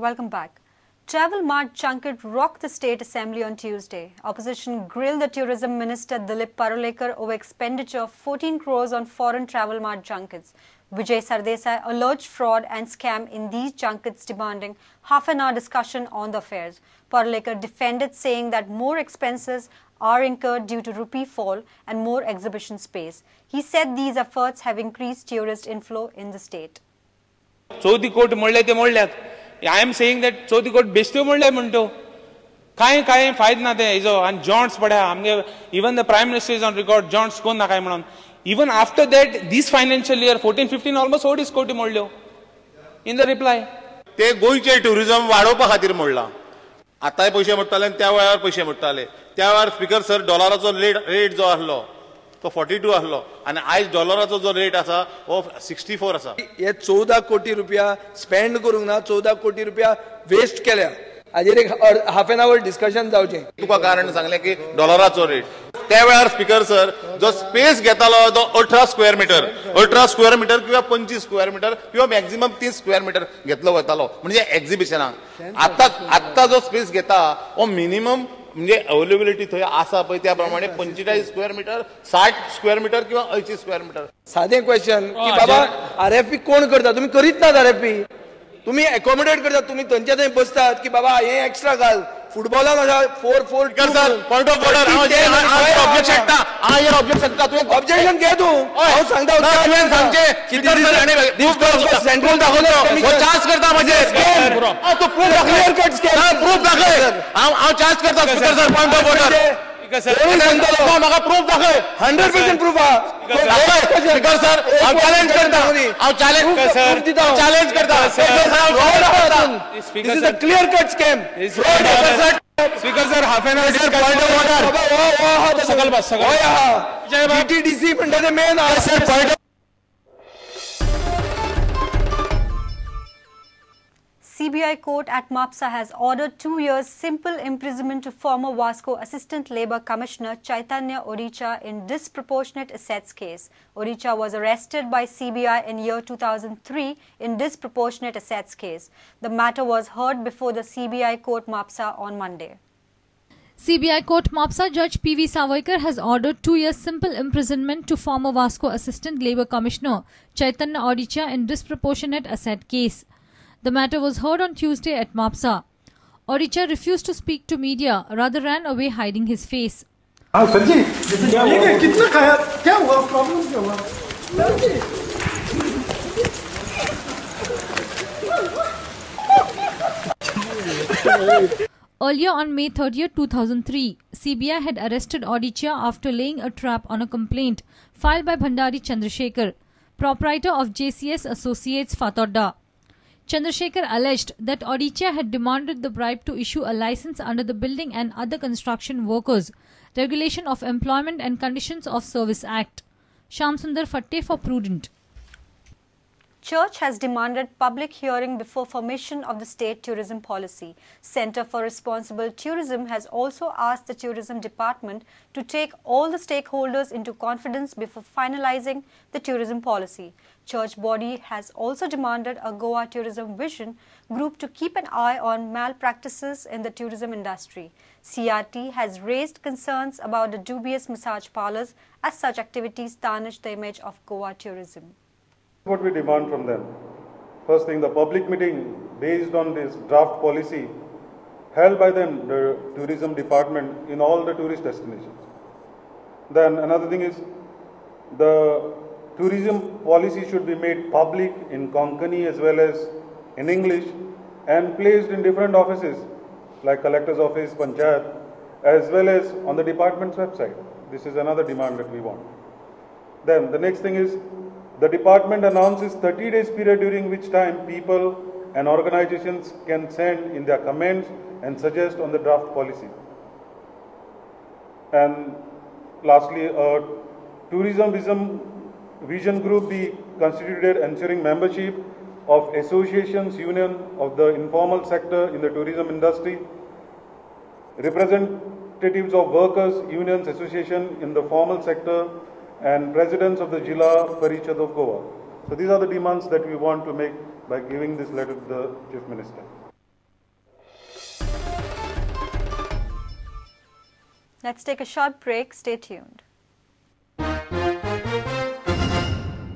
Welcome back. Travel Mart Junket rocked the State Assembly on Tuesday. Opposition grilled the Tourism Minister Dilip Parulekar over expenditure of 14 crores on foreign travel mart junkets. Vijay Sardesai alleged fraud and scam in these junkets, demanding half-an-hour discussion on the affairs. Parulekar defended, saying that more expenses are incurred due to rupee fall and more exhibition space. He said these efforts have increased tourist inflow in the state. I am saying that so the court besto modle munto kai faid na the iso and jaunts padha even the Prime Minister is on record jaunts kon na kai manon. Even after that, this financial year 14-15 almost what is koti modlo in the reply te goyche tourism वाडोवपा खातीर मोडला. आताय पैसे मोडटाले त्या वेळार पैसे मोडटाले. त्या वेळार स्पीकर सर डॉलराचो रेट जो आसलो तो 42 आसलो आणि आज डॉलराचो जो रेट आसा वो 64 आसा. हे 14 कोटी रुपया स्पेंड करूंक ना 14 कोटी रुपया वेस्ट केल्या. हाजेर एक हाफ एन आवर डिस्कशन जावचें. तुका कारण सांगले की डॉलराचो रेट त्या वेळार स्पीकर सर जो स्पेस घेतालो तो 18 स्क्वेअर मीटर किंवा 25 स्क्वेअर मीटर किंवा मॅक्झिमम 30 स्क्वेअर मीटर घेतलो वतालो म्हणजे एक्झिबिशनाक. आता जो स्पेस घेता वो मिनिमम म्हणजे अवेलेबिलिटी थंय आसा पळय त्या प्रमाणे 45 स्क्वेअर मीटर 60 स्क्वेअर मीटर किंवा 80 स्क्वेअर मीटर. साधे क्वेश्चन की बाबा आरएफपी कोण करता? तुम्ही करीत नात आरएफपी. तुम्ही अकोमोडेट करतात. तुम्ही थंयच्या थंय बसतात की बाबा हे एक्स्ट्रा घाल. फुटबॉलान अशा 4-4 sir point of order objection objection घे तू. हांव सांगता सांगचे सेंट्रल दाखवतो चार्ज करता म्हणजे तो क्लियर कट प्रूफ दाखय. हांव चार्ज करता speaker sir point of order म्हाका प्रूफ दाखय. 100% प्रूफ स्पीकर सर हांव चॅलेंज करता. हांव चॅलेंज करता. This is a clear cut scam. Speaker sir half an hour point of order सकल बस जीटीडीसी म्हणटा ते main sir point. CBI court at Mapsa has ordered 2 years simple imprisonment to former Vasco Assistant Labour Commissioner Chaitanya Oricha in disproportionate assets case. Oricha was arrested by CBI in year 2003 in disproportionate assets case. The matter was heard before the CBI court Mapsa on Monday. CBI Court Mapsa Judge P.V. Savoykar has ordered 2 years simple imprisonment to former Vasco Assistant Labour Commissioner Chaitanya Oricha in disproportionate asset case. The matter was heard on Tuesday at Mapsa. Oricha refused to speak to media, rather ran away hiding his face. Earlier on May 30, 2003, CBI had arrested Oricha after laying a trap on a complaint filed by Bhandari Chandrasekhar, proprietor of JCS Associates Fatodda. Chandrasekhar alleged that Oricha had demanded the bribe to issue a license under the Building and Other Construction Workers Regulation of Employment and Conditions of Service Act. Shamsundar Fatte for Prudent. Church has demanded public hearing before formation of the state tourism policy. Centre for Responsible Tourism has also asked the tourism department to take all the stakeholders into confidence before finalizing the tourism policy. Church body has also demanded a Goa Tourism Vision group to keep an eye on malpractices in the tourism industry. CRT has raised concerns about the dubious massage parlours as such activities tarnish the image of Goa tourism. What we demand from them. First thing, the public meeting based on this draft policy held by the tourism department in all the tourist destinations. Then another thing is the tourism policy should be made public in Konkani as well as in English and placed in different offices like Collector's Office, Panchayat, as well as on the department's website. This is another demand that we want. Then the next thing is the department announces 30 days period during which time people and organizations can send in their comments and suggest on the draft policy. And lastly, a tourism vision group be constituted ensuring membership of associations, union of the informal sector in the tourism industry, representatives of workers, unions, association in the formal sector, and presidents of the Jilla Parishad of Goa. So these are the demands that we want to make by giving this letter to the Chief Minister. Let's take a short break. Stay tuned.